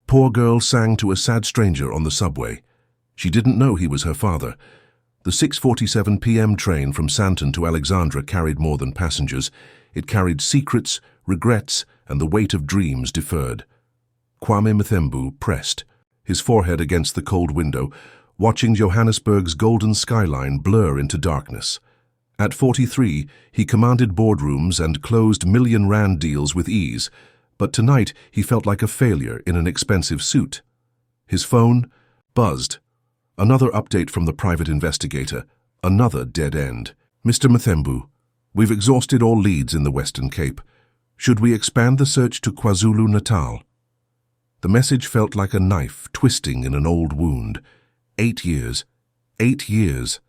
poor girl sang to a sad stranger on the subway. She didn't know he was her father. The 6:47 p.m. train from Santon to Alexandra carried more than passengers. It carried secrets, regrets, and the weight of dreams deferred. Kwame Mthembu pressed, his forehead against the cold window, watching Johannesburg's golden skyline blur into darkness. At 43, he commanded boardrooms and closed million-rand deals with ease, but tonight he felt like a failure in an expensive suit. His phone buzzed. Another update from the private investigator. Another dead end. Mr. Mthembu, we've exhausted all leads in the Western Cape. Should we expand the search to KwaZulu-Natal? The message felt like a knife twisting in an old wound. 8 years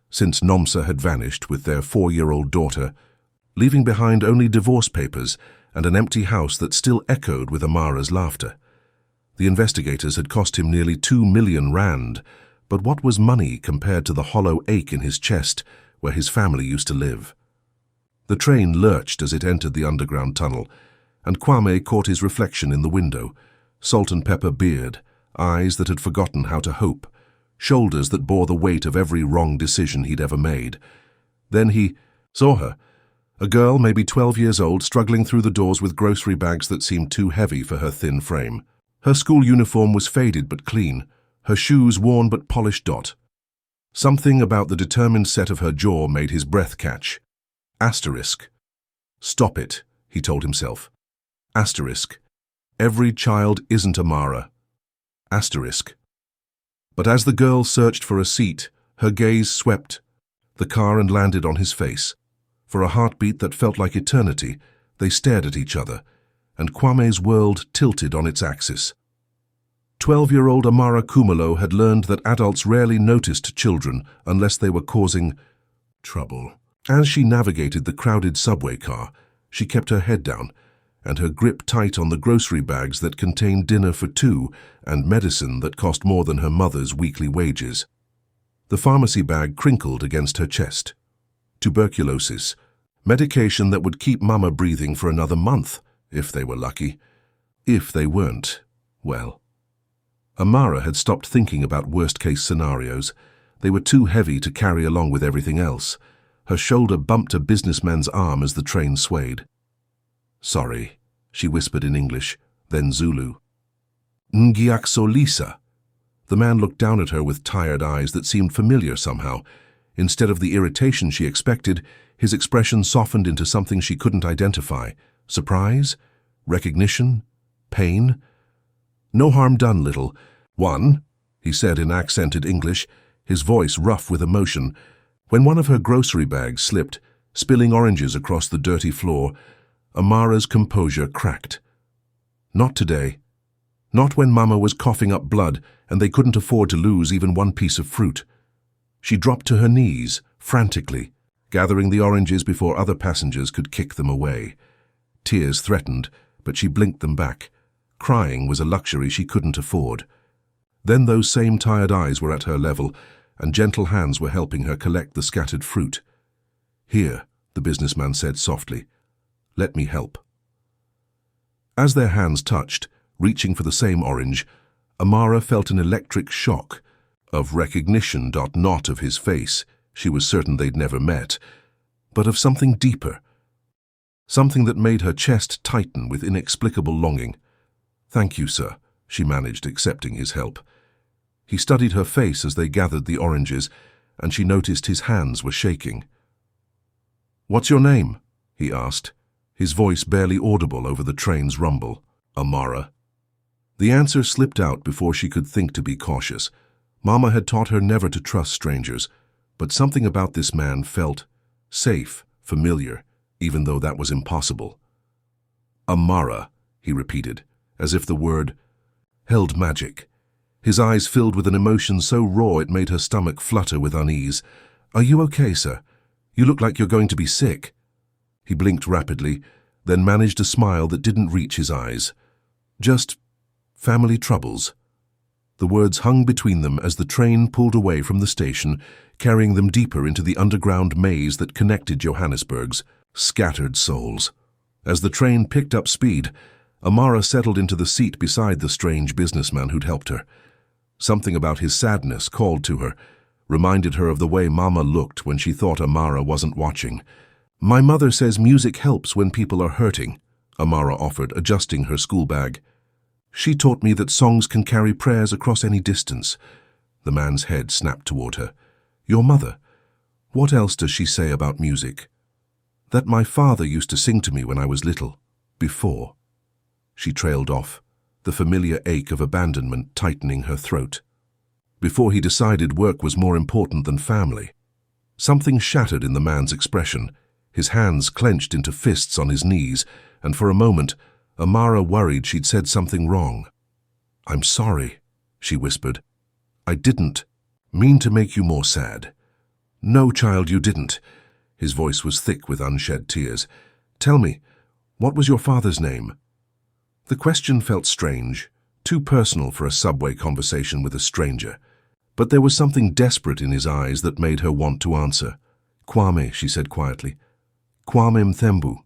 since Nomsa had vanished with their 4-year-old daughter, leaving behind only divorce papers and an empty house that still echoed with Amara's laughter. The investigators had cost him nearly 2 million rand, but what was money compared to the hollow ache in his chest where his family used to live? The train lurched as it entered the underground tunnel, and Kwame caught his reflection in the window, salt and pepper beard, eyes that had forgotten how to hope, shoulders that bore the weight of every wrong decision he'd ever made. Then he saw her, a girl maybe 12 years old struggling through the doors with grocery bags that seemed too heavy for her thin frame. Her school uniform was faded but clean, her shoes worn but polished dot. Something about the determined set of her jaw made his breath catch. Asterisk. Stop it, he told himself. Asterisk. Every child isn't Amara. Asterisk. But as the girl searched for a seat, her gaze swept the car and landed on his face. For a heartbeat that felt like eternity, they stared at each other, and Kwame's world tilted on its axis. 12-year-old Amara Kumalo had learned that adults rarely noticed children unless they were causing trouble. As she navigated the crowded subway car, she kept her head down, and her grip tight on the grocery bags that contained dinner for 2 and medicine that cost more than her mother's weekly wages. The pharmacy bag crinkled against her chest. Tuberculosis, medication that would keep Mama breathing for another month, if they were lucky. If they weren't, well. Amara had stopped thinking about worst-case scenarios. They were too heavy to carry along with everything else. Her shoulder bumped a businessman's arm as the train swayed. Sorry, she whispered in English, then Zulu. Ngiaxolisa. The man looked down at her with tired eyes that seemed familiar somehow. Instead of the irritation she expected, his expression softened into something she couldn't identify. Surprise? Recognition? Pain? No harm done, little one, he said in accented English, his voice rough with emotion. When one of her grocery bags slipped, spilling oranges across the dirty floor, Amara's composure cracked. Not today. Not when Mama was coughing up blood and they couldn't afford to lose even one piece of fruit. She dropped to her knees, frantically, gathering the oranges before other passengers could kick them away. Tears threatened, but she blinked them back. Crying was a luxury she couldn't afford. Then those same tired eyes were at her level, and gentle hands were helping her collect the scattered fruit. Here, the businessman said softly. Let me help. As their hands touched, reaching for the same orange, Amara felt an electric shock of recognition, not of his face. She was certain they'd never met, but of something deeper. Something that made her chest tighten with inexplicable longing. Thank you, sir, she managed, accepting his help. He studied her face as they gathered the oranges, and she noticed his hands were shaking. What's your name? He asked, his voice barely audible over the train's rumble. Amara. The answer slipped out before she could think to be cautious. Mama had taught her never to trust strangers, but something about this man felt safe, familiar, even though that was impossible. Amara, he repeated, as if the word held magic. His eyes filled with an emotion so raw it made her stomach flutter with unease. Are you okay, sir? You look like you're going to be sick. He blinked rapidly, then managed a smile that didn't reach his eyes. Just family troubles. The words hung between them as the train pulled away from the station, carrying them deeper into the underground maze that connected Johannesburg's scattered souls. As the train picked up speed, Amara settled into the seat beside the strange businessman who'd helped her. Something about his sadness called to her, reminded her of the way Mama looked when she thought Amara wasn't watching. "My mother says music helps when people are hurting," Amara offered, adjusting her school bag. "She taught me that songs can carry prayers across any distance." The man's head snapped toward her. "Your mother? What else does she say about music?" "That my father used to sing to me when I was little. Before." She trailed off, the familiar ache of abandonment tightening her throat. Before he decided work was more important than family. Something shattered in the man's expression. His hands clenched into fists on his knees, and for a moment, Amara worried she'd said something wrong. "I'm sorry," she whispered. "I didn't mean to make you more sad." "No, child, you didn't." His voice was thick with unshed tears. "Tell me, what was your father's name?" The question felt strange, too personal for a subway conversation with a stranger. But there was something desperate in his eyes that made her want to answer. "Kwame," she said quietly. "Kwame Mthembu.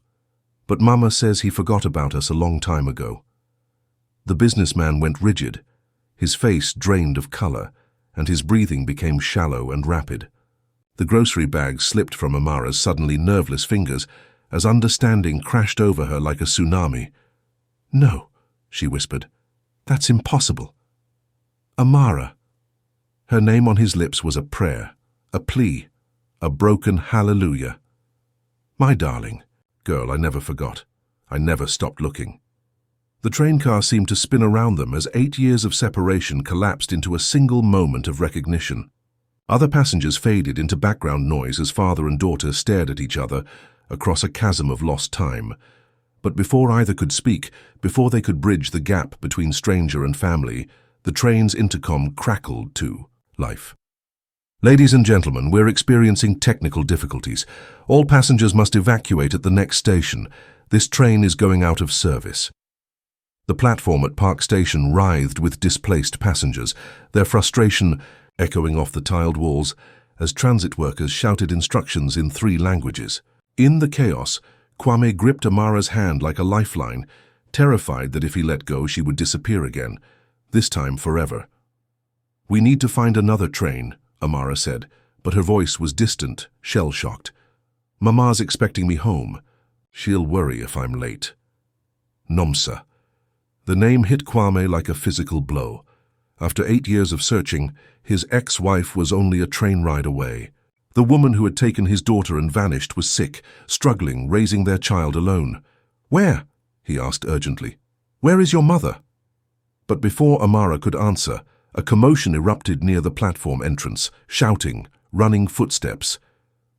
But Mama says he forgot about us a long time ago." The businessman went rigid. His face drained of color, and his breathing became shallow and rapid. The grocery bag slipped from Amara's suddenly nerveless fingers as understanding crashed over her like a tsunami. "No," she whispered. "That's impossible." "Amara." Her name on his lips was a prayer, a plea, a broken hallelujah. "My darling." "Girl, I never forgot. I never stopped looking." The train car seemed to spin around them as 8 years of separation collapsed into a single moment of recognition. Other passengers faded into background noise as father and daughter stared at each other across a chasm of lost time. But before either could speak, before they could bridge the gap between stranger and family, the train's intercom crackled to life. "Ladies and gentlemen, we're experiencing technical difficulties. All passengers must evacuate at the next station. This train is going out of service." The platform at Park Station writhed with displaced passengers, their frustration echoing off the tiled walls as transit workers shouted instructions in 3 languages. In the chaos, Kwame gripped Amara's hand like a lifeline, terrified that if he let go she would disappear again, this time forever. "We need to find another train," Amara said, but her voice was distant, shell-shocked. "Mama's expecting me home. She'll worry if I'm late." Nomsa. The name hit Kwame like a physical blow. After 8 years of searching, his ex-wife was only a train ride away. The woman who had taken his daughter and vanished was sick, struggling, raising their child alone. "Where?" he asked urgently. "Where is your mother?" But before Amara could answer, a commotion erupted near the platform entrance, shouting, running footsteps.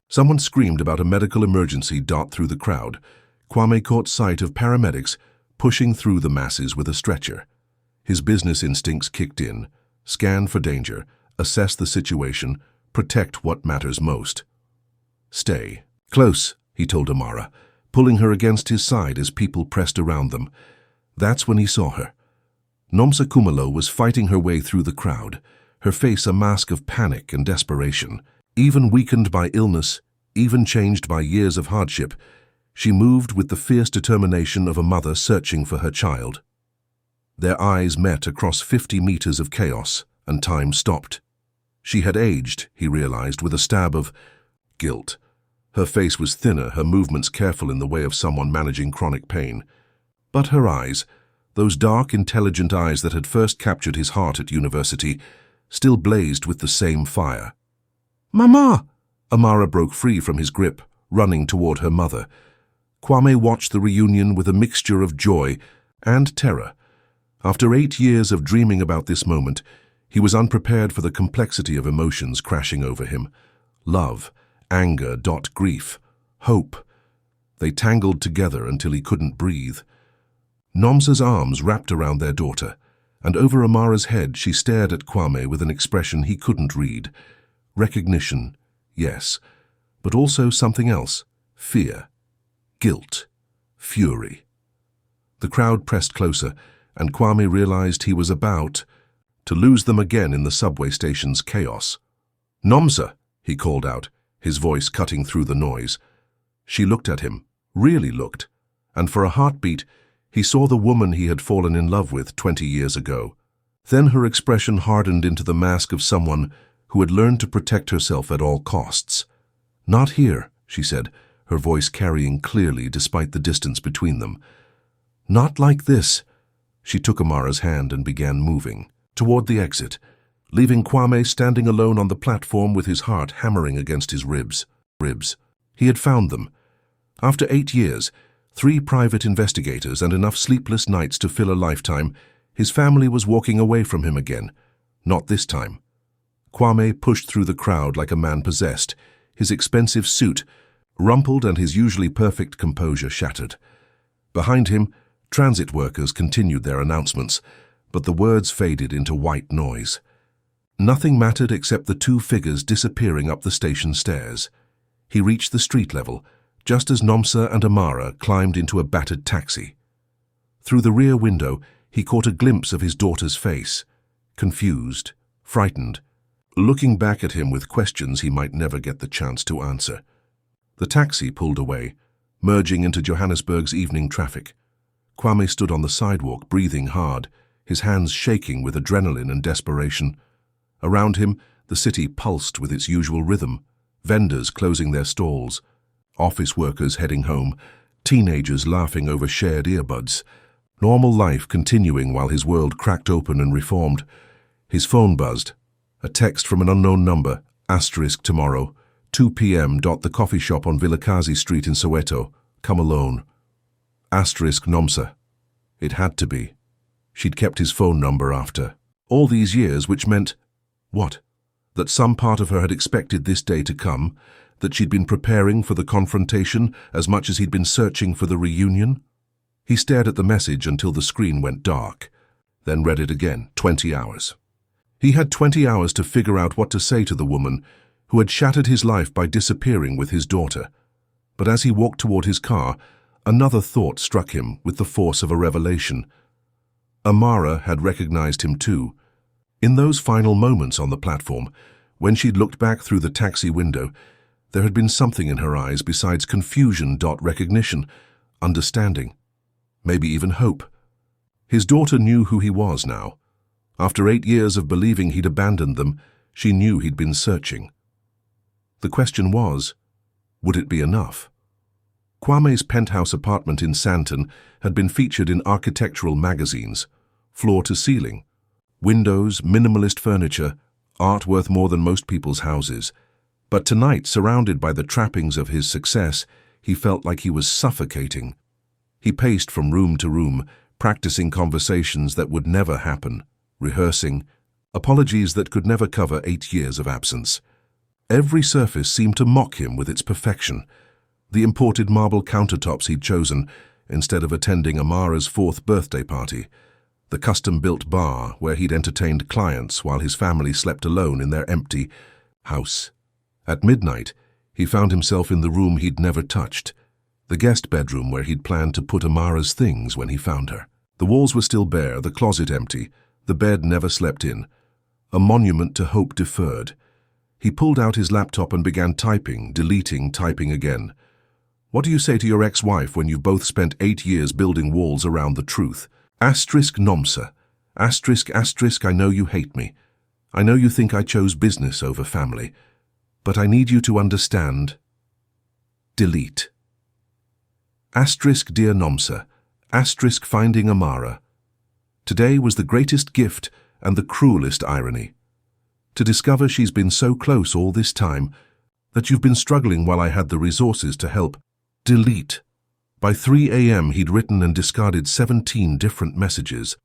Someone screamed about a medical emergency dart through the crowd. Kwame caught sight of paramedics pushing through the masses with a stretcher. His business instincts kicked in, scan for danger, assess the situation, protect what matters most. "Stay close," he told Amara, pulling her against his side as people pressed around them. That's when he saw her. Nomsa Kumalo was fighting her way through the crowd, her face a mask of panic and desperation. Even weakened by illness, even changed by years of hardship, she moved with the fierce determination of a mother searching for her child. Their eyes met across 50 meters of chaos, and time stopped. She had aged, he realized, with a stab of guilt. Her face was thinner, her movements careful in the way of someone managing chronic pain. But her eyes, those dark, intelligent eyes that had first captured his heart at university, still blazed with the same fire. "Mama!" Amara broke free from his grip, running toward her mother. Kwame watched the reunion with a mixture of joy and terror. After 8 years of dreaming about this moment, he was unprepared for the complexity of emotions crashing over him. Love, anger, grief, hope. They tangled together until he couldn't breathe. Nomsa's arms wrapped around their daughter, and over Amara's head she stared at Kwame with an expression he couldn't read. Recognition, yes, but also something else. Fear, guilt, fury. The crowd pressed closer, and Kwame realized he was about to lose them again in the subway station's chaos. "Nomsa," he called out, his voice cutting through the noise. She looked at him, really looked, and for a heartbeat, He saw the woman he had fallen in love with 20 years ago. Then her expression hardened into the mask of someone who had learned to protect herself at all costs. "Not here," she said, her voice carrying clearly despite the distance between them. "Not like this." She took Amara's hand and began moving toward the exit, leaving Kwame standing alone on the platform with his heart hammering against his ribs. He had found them. After 8 years, 3 private investigators and enough sleepless nights to fill a lifetime, his family was walking away from him again. Not this time. Kwame pushed through the crowd like a man possessed, his expensive suit rumpled and his usually perfect composure shattered. Behind him, transit workers continued their announcements, but the words faded into white noise. Nothing mattered except the 2 figures disappearing up the station stairs. He reached the street level, just as Nomsa and Amara climbed into a battered taxi. Through the rear window, he caught a glimpse of his daughter's face, confused, frightened, looking back at him with questions he might never get the chance to answer. The taxi pulled away, merging into Johannesburg's evening traffic. Kwame stood on the sidewalk, breathing hard, his hands shaking with adrenaline and desperation. Around him, the city pulsed with its usual rhythm, vendors closing their stalls, office workers heading home, teenagers laughing over shared earbuds. Normal life continuing while his world cracked open and reformed. His phone buzzed. A text from an unknown number, *tomorrow, 2 p.m. The coffee shop on Vilakazi Street in Soweto. Come alone. *Nomsa. It had to be. She'd kept his phone number after all these years, which meant, what? That some part of her had expected this day to come, that she'd been preparing for the confrontation as much as he'd been searching for the reunion? He stared at the message until the screen went dark, then read it again. 20 hours. He had 20 hours to figure out what to say to the woman who had shattered his life by disappearing with his daughter. But as he walked toward his car, another thought struck him with the force of a revelation. Amara had recognized him too. In those final moments on the platform, when she'd looked back through the taxi window, there had been something in her eyes besides confusion. Recognition, understanding, maybe even hope. His daughter knew who he was now. After 8 years of believing he'd abandoned them, she knew he'd been searching. The question was, would it be enough? Kwame's penthouse apartment in Sandton had been featured in architectural magazines, floor to ceiling, windows, minimalist furniture, art worth more than most people's houses. But tonight, surrounded by the trappings of his success, he felt like he was suffocating. He paced from room to room, practicing conversations that would never happen, rehearsing apologies that could never cover 8 years of absence. Every surface seemed to mock him with its perfection. The imported marble countertops he'd chosen instead of attending Amara's 4th birthday party, the custom-built bar where he'd entertained clients while his family slept alone in their empty house. At midnight, he found himself in the room he'd never touched, the guest bedroom where he'd planned to put Amara's things when he found her. The walls were still bare, the closet empty, the bed never slept in, a monument to hope deferred. He pulled out his laptop and began typing, deleting, typing again. What do you say to your ex-wife when you've both spent 8 years building walls around the truth? *Nomsa. ***. I know you hate me. I know you think I chose business over family. But I need you to understand. Delete. *Dear Nomsa. *Finding Amara. Today was the greatest gift and the cruelest irony. To discover she's been so close all this time, that you've been struggling while I had the resources to help. Delete. By 3 a.m. he'd written and discarded 17 different messages.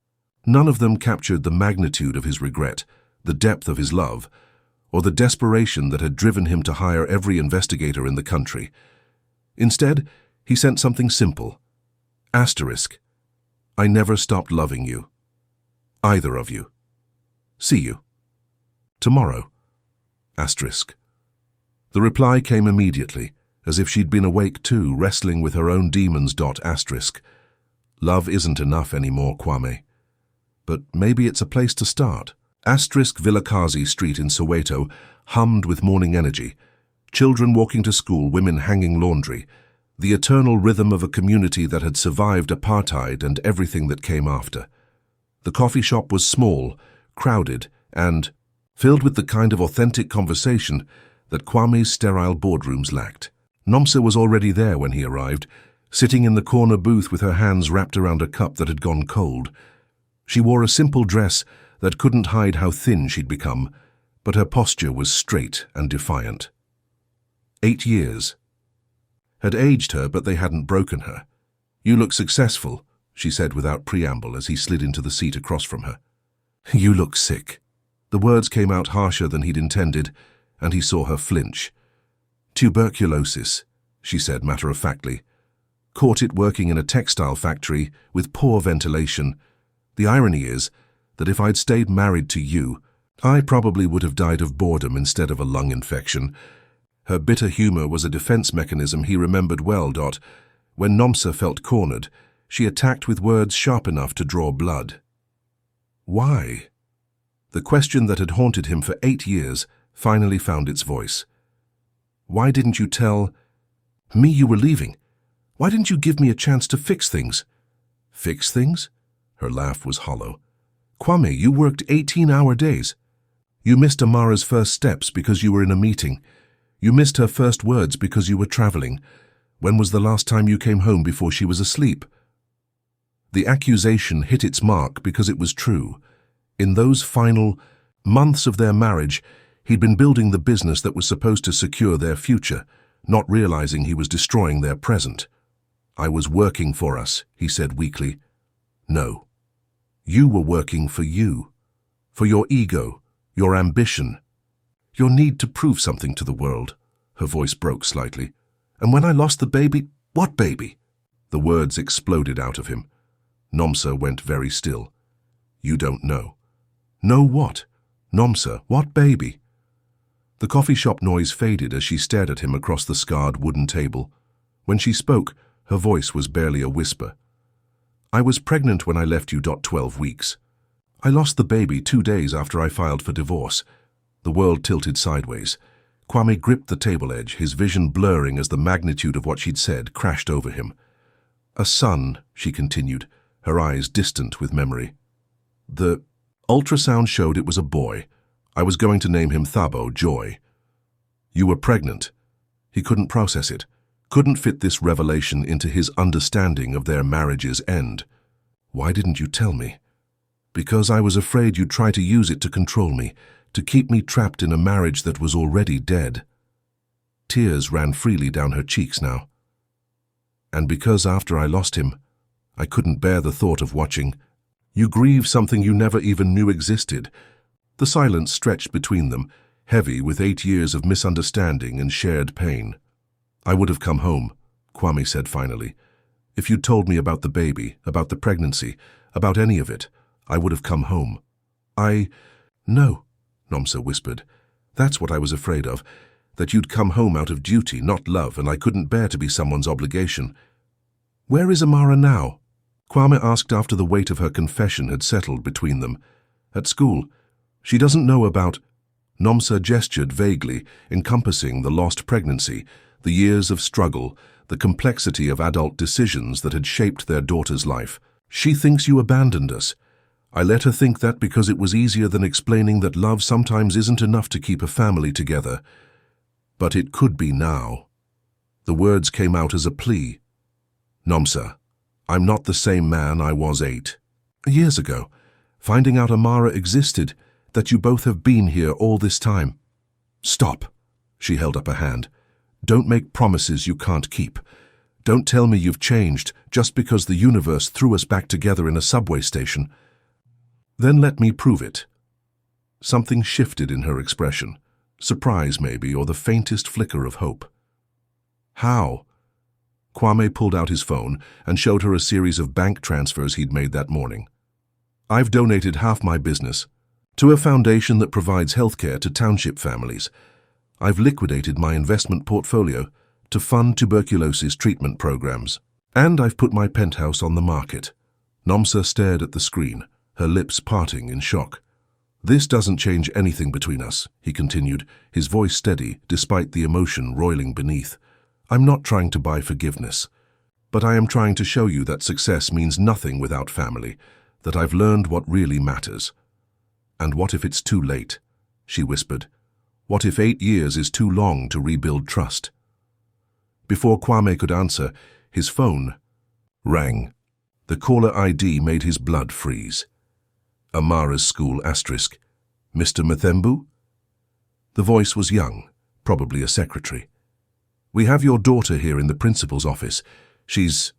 None of them captured the magnitude of his regret, the depth of his love, or the desperation that had driven him to hire every investigator in the country. Instead, he sent something simple. I never stopped loving you. Either of you. See you. Tomorrow. The reply came immediately, as if she'd been awake too, wrestling with her own demons. Love isn't enough anymore, Kwame. But maybe it's a place to start. Vilakazi Street in Soweto hummed with morning energy. Children walking to school, women hanging laundry. the eternal rhythm of a community that had survived apartheid and everything that came after. The coffee shop was small, crowded, and filled with the kind of authentic conversation that Kwame's sterile boardrooms lacked. Nomsa was already there when he arrived, sitting in the corner booth with her hands wrapped around a cup that had gone cold. She wore a simple dress that couldn't hide how thin she'd become, but her posture was straight and defiant. 8 years had aged her, but they hadn't broken her. "You look successful," she said without preamble as he slid into the seat across from her. "You look sick." The words came out harsher than he'd intended, and he saw her flinch. "Tuberculosis," she said matter-of-factly. "Caught it working in a textile factory with poor ventilation. The irony is that if I'd stayed married to you, I probably would have died of boredom instead of a lung infection." Her bitter humor was a defense mechanism he remembered well. When Nomsa felt cornered, she attacked with words sharp enough to draw blood. Why? The question that had haunted him for 8 years finally found its voice. "Why didn't you tell me you were leaving? Why didn't you give me a chance to fix things?" "Fix things?" Her laugh was hollow. "Kwame, you worked 18-hour days. You missed Amara's first steps because you were in a meeting. You missed her first words because you were traveling. When was the last time you came home before she was asleep?" The accusation hit its mark because it was true. In those final months of their marriage, he'd been building the business that was supposed to secure their future, not realizing he was destroying their present. "I was working for us," he said weakly. "No. You were working for you. For your ego, your ambition, your need to prove something to the world." Her voice broke slightly. "And when I lost the baby—" "What baby?" The words exploded out of him. Nomsa went very still. "You don't know." "Know what? Nomsa, what baby?" The coffee shop noise faded as she stared at him across the scarred wooden table. When she spoke, her voice was barely a whisper. "I was pregnant when I left you. 12 weeks. I lost the baby 2 days after I filed for divorce." The world tilted sideways. Kwame gripped the table edge, his vision blurring as the magnitude of what she'd said crashed over him. "A son," she continued, her eyes distant with memory. "The ultrasound showed it was a boy. I was going to name him Thabo, joy. You were pregnant." He couldn't process it, couldn't fit this revelation into his understanding of their marriage's end. "Why didn't you tell me?" "Because I was afraid you'd try to use it to control me, to keep me trapped in a marriage that was already dead." Tears ran freely down her cheeks now. "And because after I lost him, I couldn't bear the thought of watching you grieve something you never even knew existed." The silence stretched between them, heavy with 8 years of misunderstanding and shared pain. "I would have come home," Kwame said finally. "If you'd told me about the baby, about the pregnancy, about any of it, I would have come home." "No," Nomsa whispered. "That's what I was afraid of, that you'd come home out of duty, not love, and I couldn't bear to be someone's obligation." "Where is Amara now?" Kwame asked after the weight of her confession had settled between them. "At school. She doesn't know about—" Nomsa gestured vaguely, encompassing the lost pregnancy, the years of struggle, the complexity of adult decisions that had shaped their daughter's life. "She thinks you abandoned us. I let her think that because it was easier than explaining that love sometimes isn't enough to keep a family together. But it could be now." The words came out as a plea. "Nomsa, I'm not the same man I was 8 years ago. Finding out Amara existed, that you both have been here all this time." "Stop," she held up a hand. "Don't make promises you can't keep. Don't tell me you've changed just because the universe threw us back together in a subway station. Then let me prove it." Something shifted in her expression, surprise maybe, or the faintest flicker of hope. "How?" Kwame pulled out his phone and showed her a series of bank transfers he'd made that morning. "I've donated half my business to a foundation that provides healthcare to township families. I've liquidated my investment portfolio to fund tuberculosis treatment programs. And I've put my penthouse on the market." Nomsa stared at the screen, her lips parting in shock. "This doesn't change anything between us," he continued, his voice steady despite the emotion roiling beneath. I'm not trying to buy forgiveness, but I am trying to show you that success means nothing without family, that I've learned what really matters. And what if it's too late? She whispered. What if 8 years is too long to rebuild trust? Before Kwame could answer, his phone rang. The caller ID made his blood freeze. Amara's school asterisk. Mr. Mathembu? The voice was young, probably a secretary. We have your daughter here in the principal's office. She's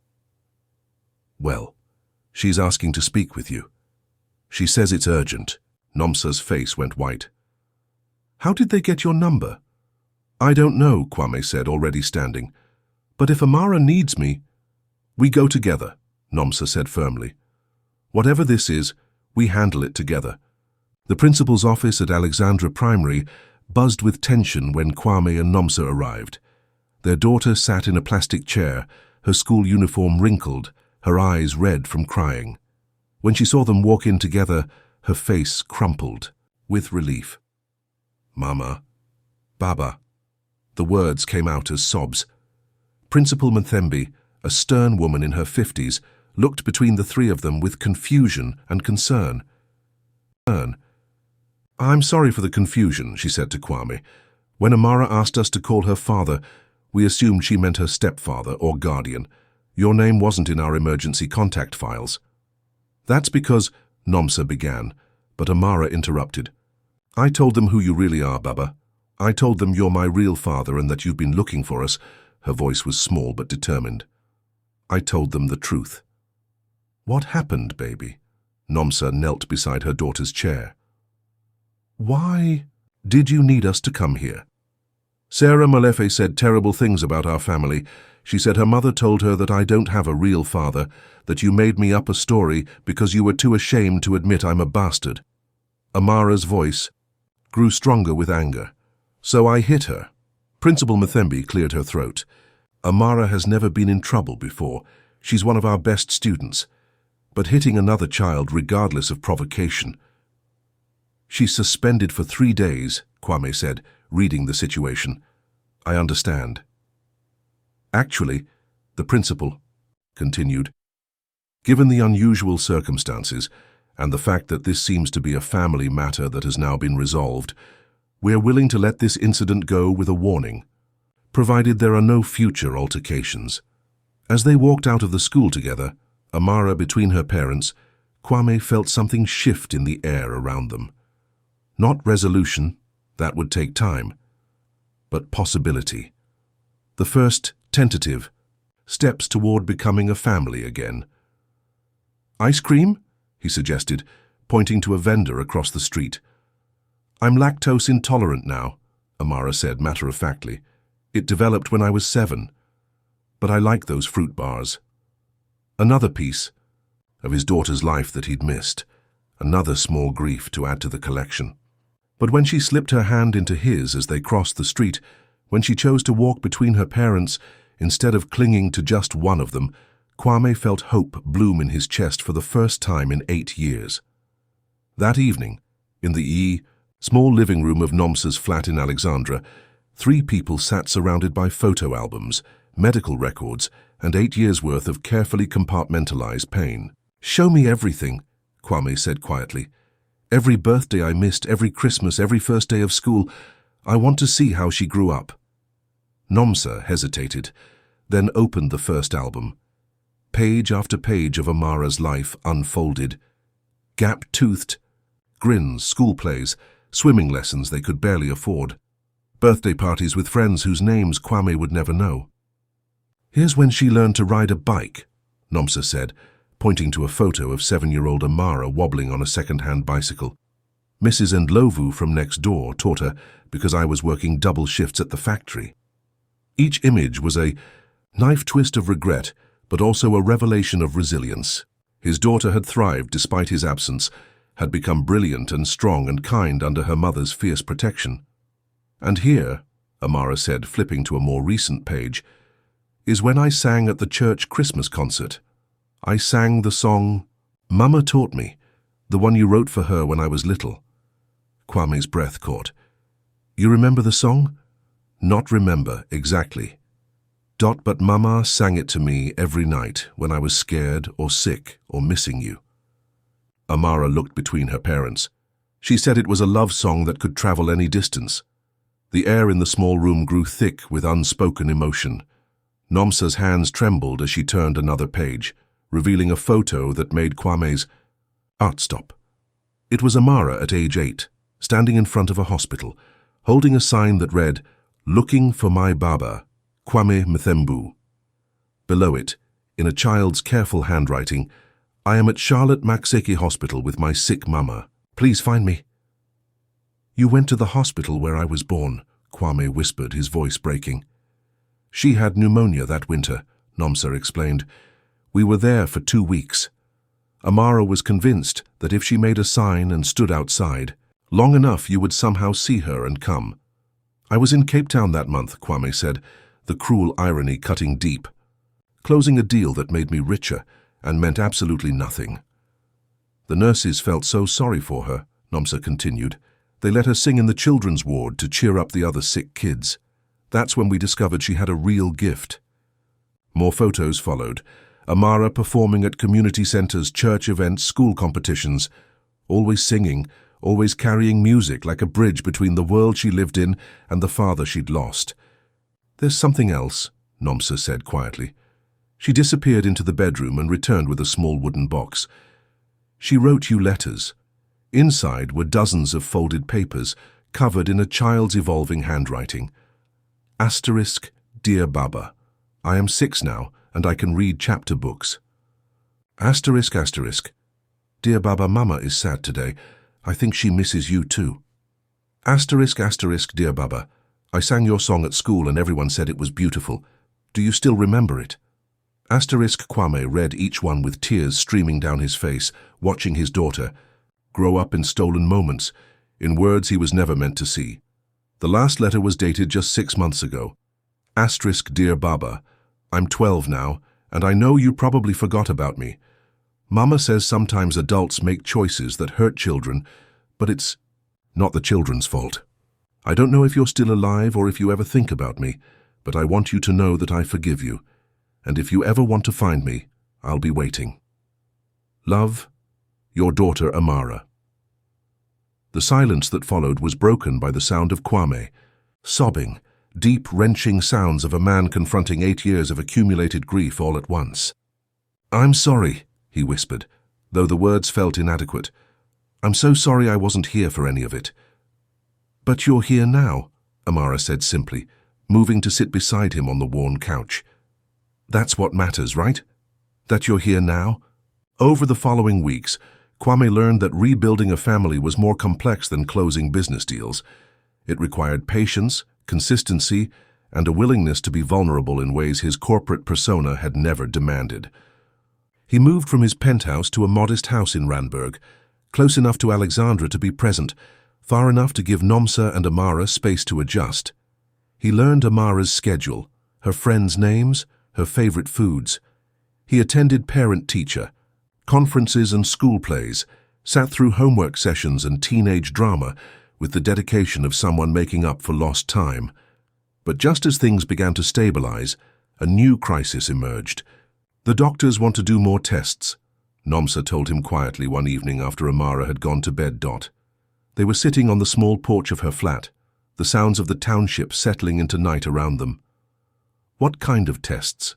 asking to speak with you. She says it's urgent. Nomsa's face went white. How did they get your number? I don't know, Kwame said, already standing. But if Amara needs me, we go together, Nomsa said firmly. Whatever this is, we handle it together. The principal's office at Alexandra Primary buzzed with tension when Kwame and Nomsa arrived. Their daughter sat in a plastic chair, her school uniform wrinkled, her eyes red from crying. When she saw them walk in together, her face crumpled with relief. Mama, Baba. The words came out as sobs. Principal Mathembu, a stern woman in her 50s, looked between the three of them with confusion and concern. I'm sorry for the confusion, she said to Kwame. When Amara asked us to call her father, we assumed she meant her stepfather or guardian. Your name wasn't in our emergency contact files. That's because, Nomsa began, but Amara interrupted. I told them who you really are, Baba. I told them you're my real father and that you've been looking for us. Her voice was small but determined. I told them the truth. What happened, baby? Nomsa knelt beside her daughter's chair. Why did you need us to come here? Sarah Molefe said terrible things about our family. She said her mother told her that I don't have a real father, that you made me up a story because you were too ashamed to admit I'm a bastard. Amara's voice grew stronger with anger. So I hit her. Principal Mathembu cleared her throat. Amara has never been in trouble before. She's one of our best students. But hitting another child regardless of provocation. She's suspended for 3 days, Kwame said, reading the situation. I understand. Actually, the principal continued, given the unusual circumstances and the fact that this seems to be a family matter that has now been resolved, we're willing to let this incident go with a warning, provided there are no future altercations. As they walked out of the school together, Amara between her parents, Kwame felt something shift in the air around them. Not resolution, that would take time, but possibility. The first tentative steps toward becoming a family again. Ice cream? He suggested, pointing to a vendor across the street. I'm lactose intolerant now, Amara said matter-of-factly. It developed when I was 7. But I like those fruit bars. Another piece of his daughter's life that he'd missed. Another small grief to add to the collection. But when she slipped her hand into his as they crossed the street, when she chose to walk between her parents, instead of clinging to just one of them, Kwame felt hope bloom in his chest for the first time in 8 years. That evening, in the small living room of Nomsa's flat in Alexandra, 3 people sat surrounded by photo albums, medical records, and 8 years' worth of carefully compartmentalized pain. Show me everything, Kwame said quietly. Every birthday I missed, every Christmas, every first day of school. I want to see how she grew up. Nomsa hesitated, then opened the first album. Page after page of Amara's life unfolded. Gap-toothed, grins, school plays, swimming lessons they could barely afford, birthday parties with friends whose names Kwame would never know. Here's when she learned to ride a bike, Nomsa said, pointing to a photo of 7-year-old Amara wobbling on a second-hand bicycle. Mrs. Ndlovu from next door taught her because I was working double shifts at the factory. Each image was a knife twist of regret, but also a revelation of resilience. His daughter had thrived despite his absence, had become brilliant and strong and kind under her mother's fierce protection. And here, Amara said, flipping to a more recent page, is when I sang at the church Christmas concert. I sang the song Mama Taught Me, the one you wrote for her when I was little. Kwame's breath caught. You remember the song? Not remember, exactly. But Mama sang it to me every night when I was scared or sick or missing you. Amara looked between her parents. She said it was a love song that could travel any distance. The air in the small room grew thick with unspoken emotion. Nomsa's hands trembled as she turned another page, revealing a photo that made Kwame's heart stop. It was Amara at age 8, standing in front of a hospital, holding a sign that read, "Looking for my Baba, Kwame Mthembu." Below it, in a child's careful handwriting, "I am at Charlotte Maxeke Hospital with my sick mama. Please find me." "You went to the hospital where I was born," Kwame whispered, his voice breaking. "She had pneumonia that winter," Nomsa explained. "We were there for 2 weeks. Amara was convinced that if she made a sign and stood outside, long enough you would somehow see her and come. I was in Cape Town that month," Kwame said, the cruel irony cutting deep, "closing a deal that made me richer and meant absolutely nothing. The nurses felt so sorry for her," Nomsa continued. "They let her sing in the children's ward to cheer up the other sick kids. That's when we discovered she had a real gift." More photos followed. Amara performing at community centers, church events, school competitions, always singing, always carrying music like a bridge between the world she lived in and the father she'd lost. "There's something else," Nomsa said quietly. She disappeared into the bedroom and returned with a small wooden box. "She wrote you letters. Inside were dozens of folded papers, covered in a child's evolving handwriting. Asterisk, Dear Baba, I am 6 now, and I can read chapter books. Asterisk, asterisk, Dear Baba, Mama is sad today. I think she misses you too. Asterisk, asterisk, Dear Baba, I sang your song at school and everyone said it was beautiful. Do you still remember it?" Asterisk. Kwame read each one with tears streaming down his face, watching his daughter grow up in stolen moments, in words he was never meant to see. The last letter was dated just 6 months ago. Asterisk, Dear Baba, I'm 12 now, and I know you probably forgot about me. Mama says sometimes adults make choices that hurt children, but it's not the children's fault. I don't know if you're still alive or if you ever think about me, but I want you to know that I forgive you, and if you ever want to find me, I'll be waiting. Love, your daughter Amara. The silence that followed was broken by the sound of Kwame, sobbing, deep, wrenching sounds of a man confronting 8 years of accumulated grief all at once. "I'm sorry," he whispered, though the words felt inadequate. "I'm so sorry I wasn't here for any of it." "But you're here now," Amara said simply, moving to sit beside him on the worn couch. "That's what matters, right? That you're here now?" Over the following weeks, Kwame learned that rebuilding a family was more complex than closing business deals. It required patience, consistency, and a willingness to be vulnerable in ways his corporate persona had never demanded. He moved from his penthouse to a modest house in Randburg, close enough to Alexandra to be present, far enough to give Nomsa and Amara space to adjust. He learned Amara's schedule, her friends' names, her favorite foods. He attended parent-teacher, conferences and school plays, sat through homework sessions and teenage drama with the dedication of someone making up for lost time. But just as things began to stabilize, a new crisis emerged. "The doctors want to do more tests," Nomsa told him quietly one evening after Amara had gone to bed. They were sitting on the small porch of her flat, the sounds of the township settling into night around them. "What kind of tests?"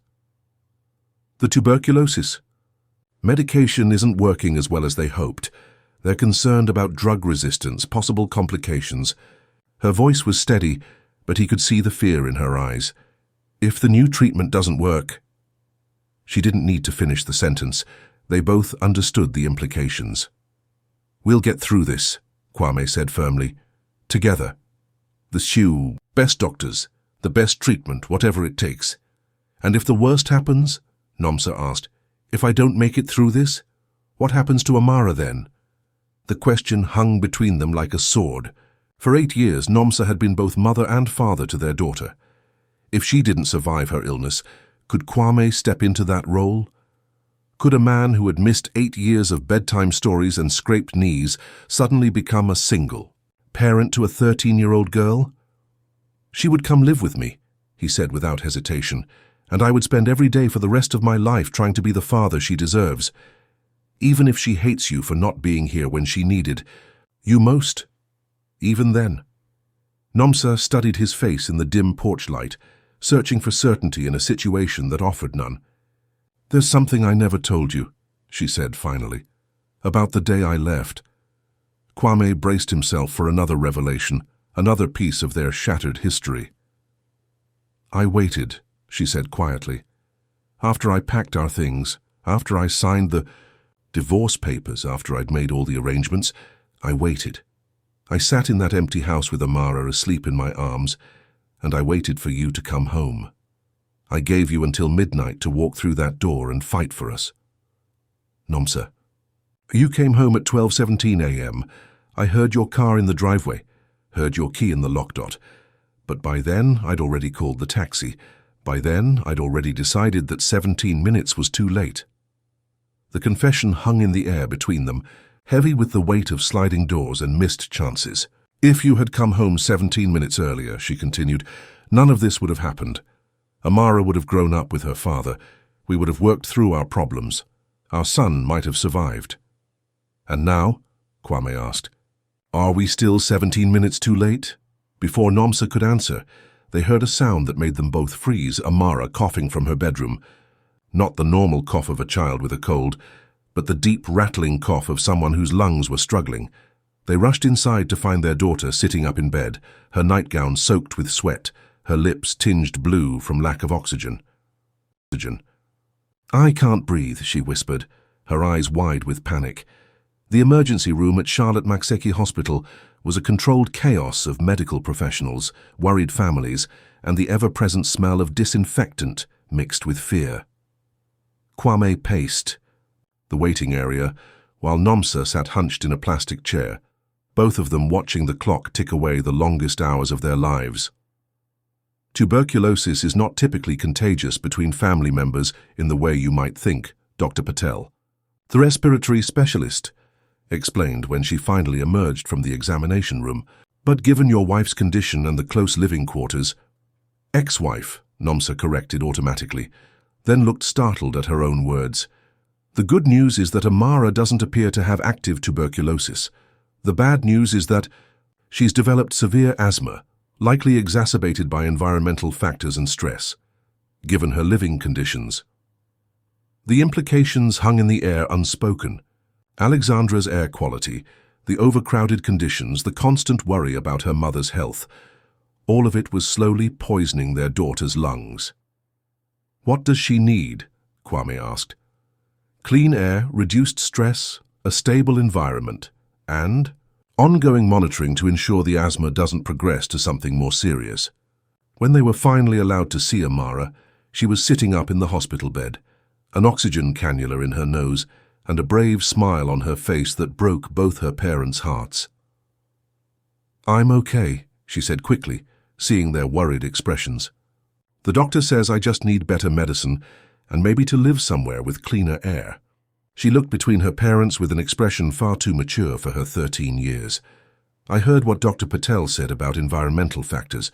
"The tuberculosis. Medication isn't working as well as they hoped. They're concerned about drug resistance, possible complications." Her voice was steady, but he could see the fear in her eyes. "If the new treatment doesn't work..." She didn't need to finish the sentence. They both understood the implications. "We'll get through this," Kwame said firmly. "Together. The SHU, best doctors, the best treatment, whatever it takes." "And if the worst happens?" Nomsa asked. "If I don't make it through this? What happens to Amara then?" The question hung between them like a sword. For 8 years, Nomsa had been both mother and father to their daughter. If she didn't survive her illness, could Kwame step into that role? Could a man who had missed 8 years of bedtime stories and scraped knees suddenly become a single parent to a 13-year-old girl? "She would come live with me," he said without hesitation, and I would spend every day for the rest of my life trying to be the father she deserves. Even if she hates you for not being here when she needed you most. Even then. Nomsa studied his face in the dim porch light, searching for certainty in a situation that offered none. "There's something I never told you," she said finally, "about the day I left." Kwame braced himself for another revelation, another piece of their shattered history. "I waited," she said quietly. "After I packed our things, after I signed the divorce papers, after I'd made all the arrangements, I waited. I sat in that empty house with Amara asleep in my arms, and I waited for you to come home. I gave you until midnight to walk through that door and fight for us." "Nomsa, you came home at 12:17 a.m. I heard your car in the driveway, heard your key in the lock dot. But by then, I'd already called the taxi. By then, I'd already decided that 17 minutes was too late." The confession hung in the air between them, heavy with the weight of sliding doors and missed chances. "If you had come home 17 minutes earlier," she continued, "none of this would have happened. Amara would have grown up with her father. We would have worked through our problems. Our son might have survived." "And now?" Kwame asked. "Are we still 17 minutes too late?" Before Nomsa could answer, they heard a sound that made them both freeze, Amara coughing from her bedroom. Not the normal cough of a child with a cold, but the deep, rattling cough of someone whose lungs were struggling. They rushed inside to find their daughter sitting up in bed, her nightgown soaked with sweat, her lips tinged blue from lack of oxygen. "I can't breathe," she whispered, her eyes wide with panic. The emergency room at Charlotte Maxeki Hospital was a controlled chaos of medical professionals, worried families, and the ever-present smell of disinfectant mixed with fear. Kwame paced the waiting area, while Nomsa sat hunched in a plastic chair, both of them watching the clock tick away the longest hours of their lives. "Tuberculosis is not typically contagious between family members in the way you might think," Dr. Patel, the respiratory specialist, explained when she finally emerged from the examination room. "But given your wife's condition and the close living quarters—" "Ex-wife," Nomsa corrected automatically, then looked startled at her own words. "The good news is that Amara doesn't appear to have active tuberculosis. The bad news is that she's developed severe asthma, likely exacerbated by environmental factors and stress, given her living conditions." The implications hung in the air unspoken. Alexandra's air quality, the overcrowded conditions, the constant worry about her mother's health, all of it was slowly poisoning their daughter's lungs. "What does she need?" Kwame asked. "Clean air, reduced stress, a stable environment, and ongoing monitoring to ensure the asthma doesn't progress to something more serious." When they were finally allowed to see Amara, she was sitting up in the hospital bed, an oxygen cannula in her nose, and a brave smile on her face that broke both her parents' hearts. "I'm okay," she said quickly, seeing their worried expressions. "The doctor says I just need better medicine and maybe to live somewhere with cleaner air." She looked between her parents with an expression far too mature for her 13 years. "I heard what Dr. Patel said about environmental factors,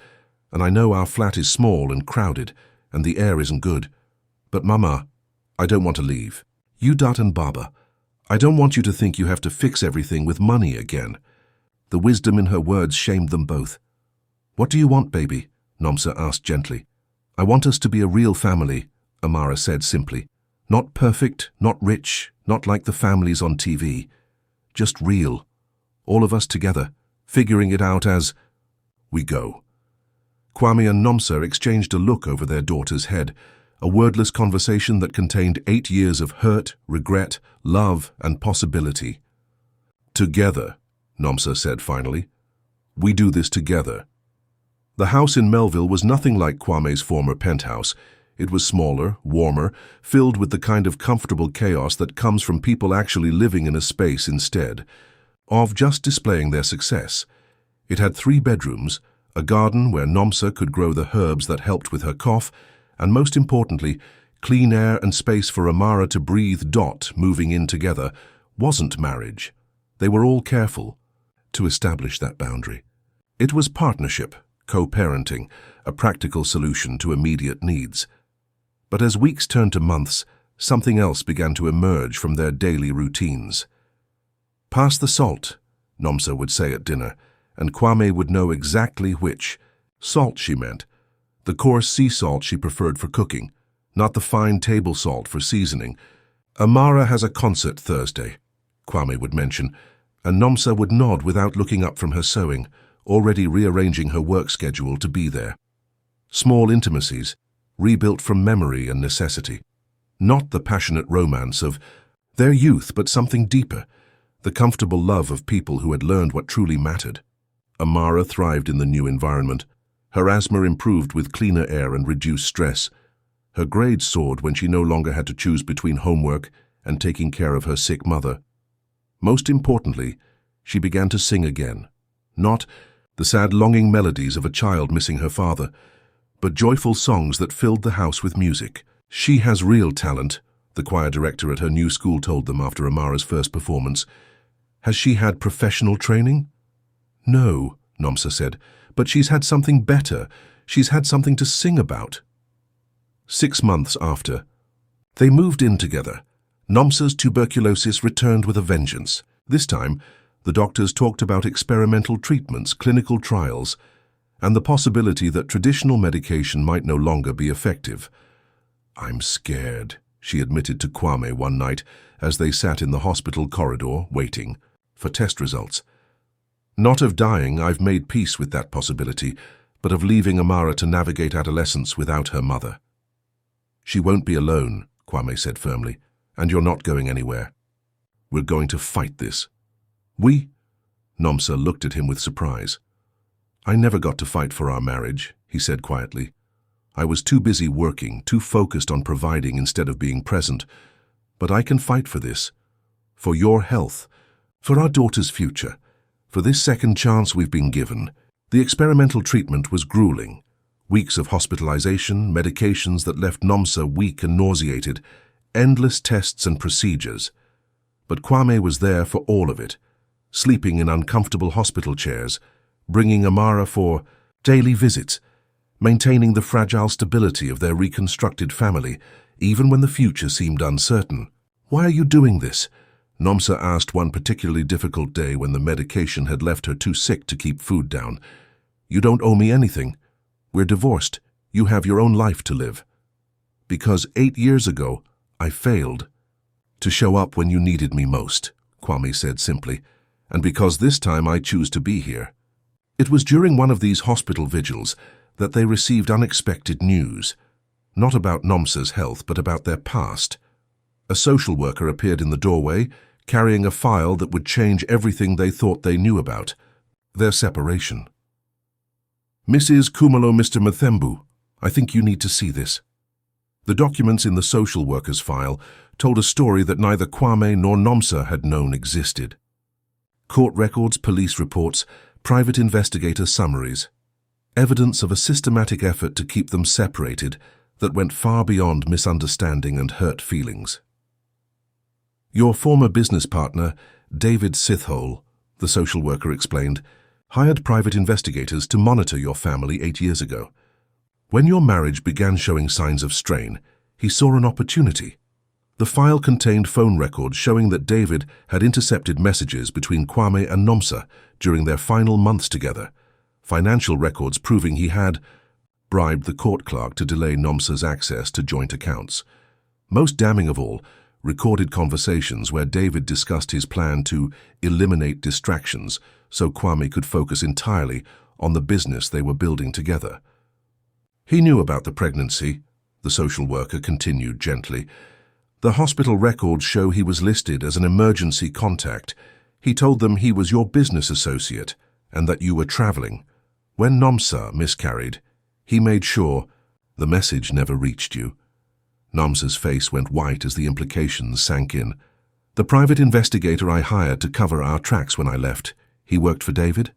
and I know our flat is small and crowded, and the air isn't good. But Mama, I don't want to leave. Udat and Baba, I don't want you to think you have to fix everything with money again." The wisdom in her words shamed them both. "What do you want, baby?" Nomsa asked gently. "I want us to be a real family," Amara said simply. "Not perfect, not rich, not like the families on TV. Just real. All of us together, figuring it out as we go." Kwame and Nomsa exchanged a look over their daughter's head, a wordless conversation that contained 8 years of hurt, regret, love, and possibility. "Together," Nomsa said finally. "We do this together." The house in Melville was nothing like Kwame's former penthouse. It was smaller, warmer, filled with the kind of comfortable chaos that comes from people actually living in a space instead of just displaying their success. It had 3 bedrooms, a garden where Nomsa could grow the herbs that helped with her cough, and most importantly, clean air and space for Amara to breathe. Moving in together wasn't marriage. They were all careful to establish that boundary. It was partnership, co-parenting, a practical solution to immediate needs. But as weeks turned to months, something else began to emerge from their daily routines. "Pass the salt," Nomsa would say at dinner, and Kwame would know exactly which. Salt, she meant. The coarse sea salt she preferred for cooking, not the fine table salt for seasoning. "Amara has a concert Thursday," Kwame would mention, and Nomsa would nod without looking up from her sewing, already rearranging her work schedule to be there. Small intimacies, rebuilt from memory and necessity. Not the passionate romance of their youth, but something deeper, the comfortable love of people who had learned what truly mattered. Amara thrived in the new environment. Her asthma improved with cleaner air and reduced stress. Her grades soared when she no longer had to choose between homework and taking care of her sick mother. Most importantly, she began to sing again. Not the sad longing melodies of a child missing her father, but joyful songs that filled the house with music. "She has real talent," the choir director at her new school told them after Amara's first performance. "Has she had professional training?" "No," Nomsa said, "but she's had something better. She's had something to sing about." 6 months after, they moved in together. Nomsa's tuberculosis returned with a vengeance. This time, the doctors talked about experimental treatments, clinical trials, and the possibility that traditional medication might no longer be effective. "I'm scared," she admitted to Kwame one night as they sat in the hospital corridor waiting for test results. "Not of dying, I've made peace with that possibility, but of leaving Amara to navigate adolescence without her mother." "She won't be alone," Kwame said firmly, "and you're not going anywhere. We're going to fight this." "We?" Nomsa looked at him with surprise. "I never got to fight for our marriage," he said quietly. "I was too busy working, too focused on providing instead of being present. But I can fight for this, for your health, for our daughter's future, for this second chance we've been given." The experimental treatment was grueling. Weeks of hospitalization, medications that left Nomsa weak and nauseated, endless tests and procedures. But Kwame was there for all of it, sleeping in uncomfortable hospital chairs, bringing Amara for daily visits, maintaining the fragile stability of their reconstructed family, even when the future seemed uncertain. "Why are you doing this?" Nomsa asked one particularly difficult day when the medication had left her too sick to keep food down. "You don't owe me anything. We're divorced. You have your own life to live." "Because 8 years ago, I failed to show up when you needed me most," Kwame said simply, "and because this time I choose to be here." It was during one of these hospital vigils that they received unexpected news, not about Nomsa's health, but about their past. A social worker appeared in the doorway, carrying a file that would change everything they thought they knew about their separation. "Mrs. Kumalo, Mr. Mathembu, I think you need to see this." The documents in the social worker's file told a story that neither Kwame nor Nomsa had known existed. Court records, police reports, private investigator summaries. Evidence of a systematic effort to keep them separated that went far beyond misunderstanding and hurt feelings. "Your former business partner, David Sithole," the social worker explained, "hired private investigators to monitor your family 8 years ago. When your marriage began showing signs of strain, he saw an opportunity. The file contained phone records showing that David had intercepted messages between Kwame and Nomsa during their final months together, financial records proving he had bribed the court clerk to delay Nomsa's access to joint accounts. Most damning of all, recorded conversations where David discussed his plan to eliminate distractions so Kwame could focus entirely on the business they were building together. He knew about the pregnancy," the social worker continued gently. "The hospital records show he was listed as an emergency contact. He told them he was your business associate and that you were traveling. When Nomsa miscarried, he made sure the message never reached you." Nomsa's face went white as the implications sank in. "The private investigator I hired to cover our tracks when I left, he worked for David?"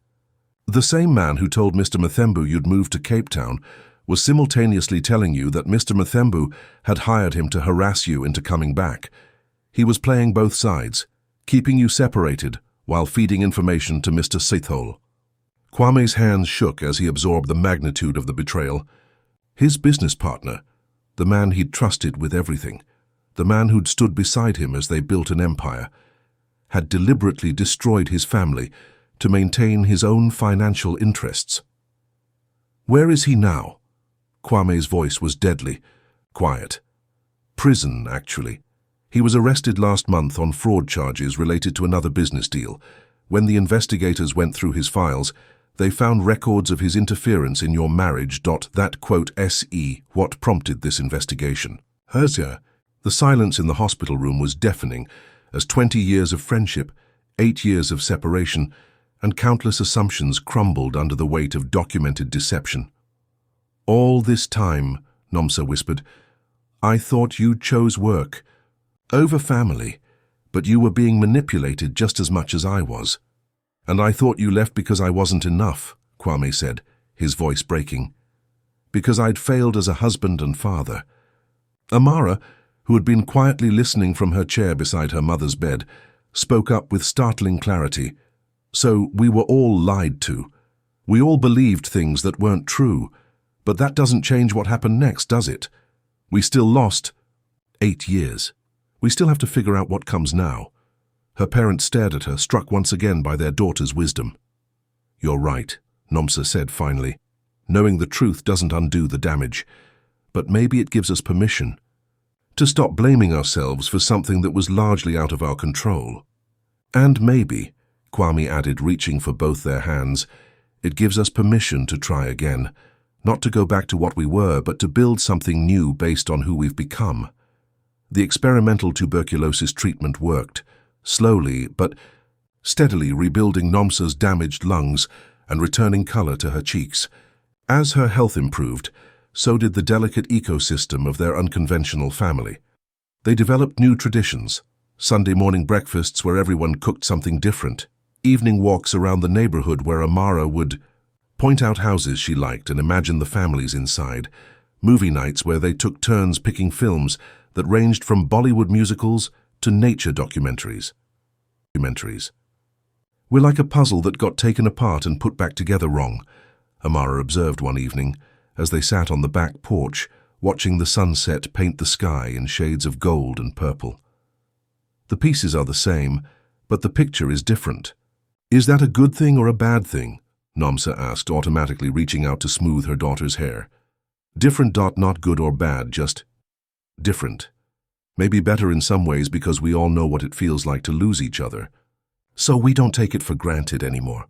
"The same man who told Mr. Mathembu you'd moved to Cape Town was simultaneously telling you that Mr. Mathembu had hired him to harass you into coming back. He was playing both sides, keeping you separated while feeding information to Mr. Sithole." Kwame's hands shook as he absorbed the magnitude of the betrayal. His business partner, The man he'd trusted with everything, the man who'd stood beside him as they built an empire, had deliberately destroyed his family to maintain his own financial interests. Where is he now? Kwame's voice was deadly, quiet. Prison, actually. He was arrested last month on fraud charges related to another business deal. When the investigators went through his files, they found records of his interference in your marriage. That quote se what prompted this investigation. Herzia, the silence in the hospital room was deafening as 20 years of friendship, 8 years of separation, and countless assumptions crumbled under the weight of documented deception. All this time, Nomsa whispered, I thought you chose work over family, but you were being manipulated just as much as I was. And I thought you left because I wasn't enough, Kwame said, his voice breaking. Because I'd failed as a husband and father. Amara, who had been quietly listening from her chair beside her mother's bed, spoke up with startling clarity. So we were all lied to. We all believed things that weren't true. But that doesn't change what happened next, does it? We still lost 8 years. We still have to figure out what comes now. Her parents stared at her, struck once again by their daughter's wisdom. You're right, Nomsa said finally. Knowing the truth doesn't undo the damage, but maybe it gives us permission to stop blaming ourselves for something that was largely out of our control. And maybe, Kwame added, reaching for both their hands, it gives us permission to try again, not to go back to what we were, but to build something new based on who we've become. The experimental tuberculosis treatment worked, slowly but steadily rebuilding Nomsa's damaged lungs and returning color to her cheeks. As her health improved, so did the delicate ecosystem of their unconventional family. They developed new traditions, Sunday morning breakfasts where everyone cooked something different, evening walks around the neighborhood where Amara would point out houses she liked and imagine the families inside, movie nights where they took turns picking films that ranged from Bollywood musicals to nature documentaries. We're like a puzzle that got taken apart and put back together wrong, Amara observed one evening as they sat on the back porch, watching the sunset paint the sky in shades of gold and purple. The pieces are the same, but the picture is different. Is that a good thing or a bad thing? Nomsa asked, automatically reaching out to smooth her daughter's hair. Different. Not good or bad, just different. Maybe better in some ways because we all know what it feels like to lose each other. So we don't take it for granted anymore.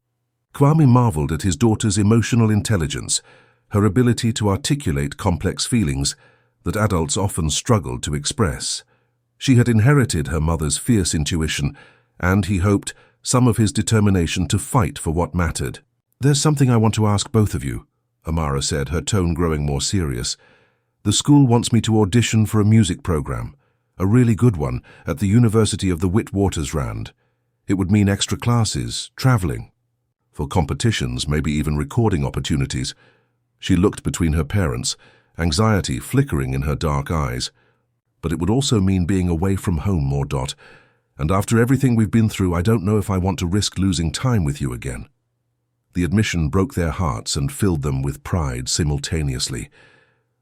Kwame marveled at his daughter's emotional intelligence, her ability to articulate complex feelings that adults often struggle to express. She had inherited her mother's fierce intuition, and he hoped some of his determination to fight for what mattered. There's something I want to ask both of you, Amara said, her tone growing more serious. The school wants me to audition for a music program, a really good one, at the University of the Witwatersrand. It would mean extra classes, traveling, for competitions, maybe even recording opportunities. She looked between her parents, anxiety flickering in her dark eyes. But it would also mean being away from home more. And after everything we've been through, I don't know if I want to risk losing time with you again. The admission broke their hearts and filled them with pride simultaneously.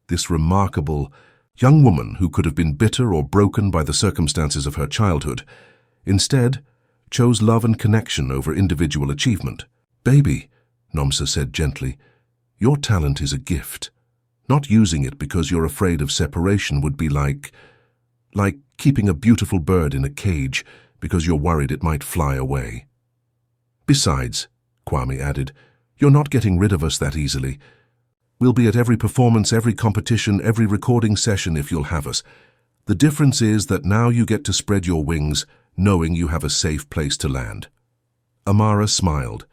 This remarkable young woman who could have been bitter or broken by the circumstances of her childhood, instead chose love and connection over individual achievement. Baby, Nomsa said gently, your talent is a gift. Not using it because you're afraid of separation would be like keeping a beautiful bird in a cage because you're worried it might fly away. Besides, Kwame added, you're not getting rid of us that easily. We'll be at every performance, every competition, every recording session if you'll have us. The difference is that now you get to spread your wings, knowing you have a safe place to land. Amara smiled,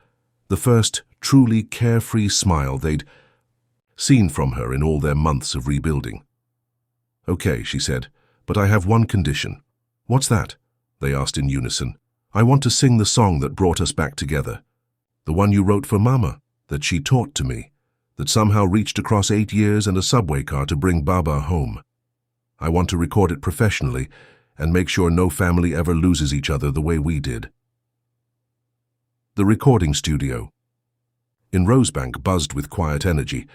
the first truly carefree smile they'd seen from her in all their months of rebuilding. Okay, she said, but I have one condition. What's that? They asked in unison. I want to sing the song that brought us back together. The one you wrote for Mama, that she taught to me, that somehow reached across 8 years and a subway car to bring Baba home. I want to record it professionally and make sure no family ever loses each other the way we did. The recording studio in Rosebank buzzed with quiet energy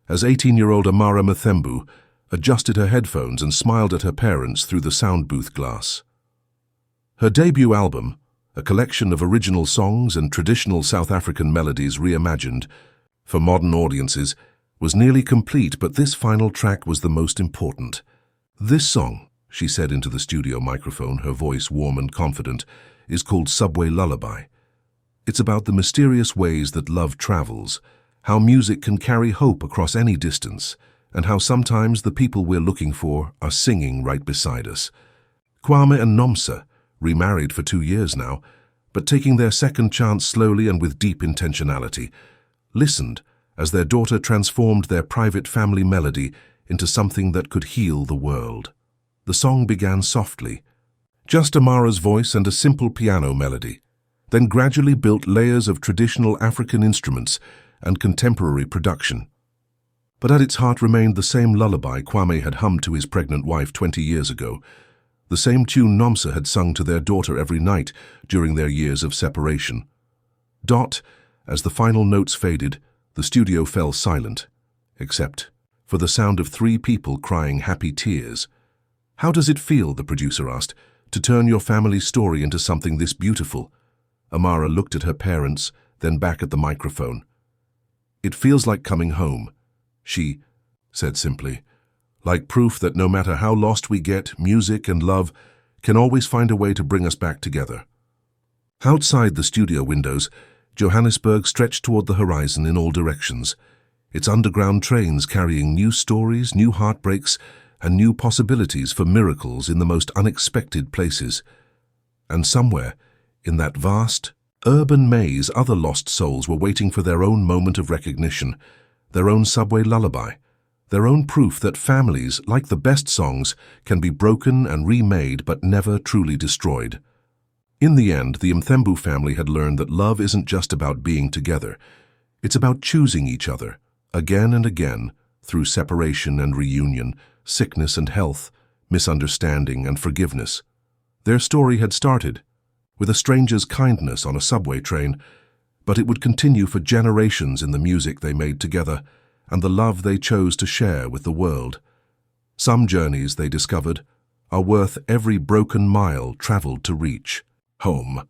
as 18-year-old Amara Mathembu, adjusted her headphones and smiled at her parents through the sound booth glass. Her debut album, a collection of original songs and traditional South African melodies reimagined for modern audiences, was nearly complete, but this final track was the most important. "This song," she said into the studio microphone, her voice warm and confident, "is called Subway Lullaby. It's about the mysterious ways that love travels, how music can carry hope across any distance, and how sometimes the people we're looking for are singing right beside us." Kwame and Nomsa, remarried for 2 years now, but taking their second chance slowly and with deep intentionality, listened as their daughter transformed their private family melody into something that could heal the world. The song began softly, just Amara's voice and a simple piano melody, then gradually built layers of traditional African instruments and contemporary production. But at its heart remained the same lullaby Kwame had hummed to his pregnant wife 20 years ago, the same tune Nomsa had sung to their daughter every night during their years of separation. As the final notes faded, the studio fell silent, except for the sound of 3 people crying happy tears. "How does it feel," the producer asked, "to turn your family's story into something this beautiful?" Amara looked at her parents, then back at the microphone. "It feels like coming home," she said simply, "like proof that no matter how lost we get, music and love can always find a way to bring us back together." Outside the studio windows, Johannesburg stretched toward the horizon in all directions, its underground trains carrying new stories, new heartbreaks, and new possibilities for miracles in the most unexpected places. And somewhere, in that vast, urban maze, other lost souls were waiting for their own moment of recognition, their own subway lullaby, their own proof that families, like the best songs, can be broken and remade but never truly destroyed. In the end, the Mthembu family had learned that love isn't just about being together. It's about choosing each other, again and again, through separation and reunion, sickness and health, misunderstanding and forgiveness. Their story had started with a stranger's kindness on a subway train, but it would continue for generations in the music they made together and the love they chose to share with the world. Some journeys, they discovered, are worth every broken mile traveled to reach home.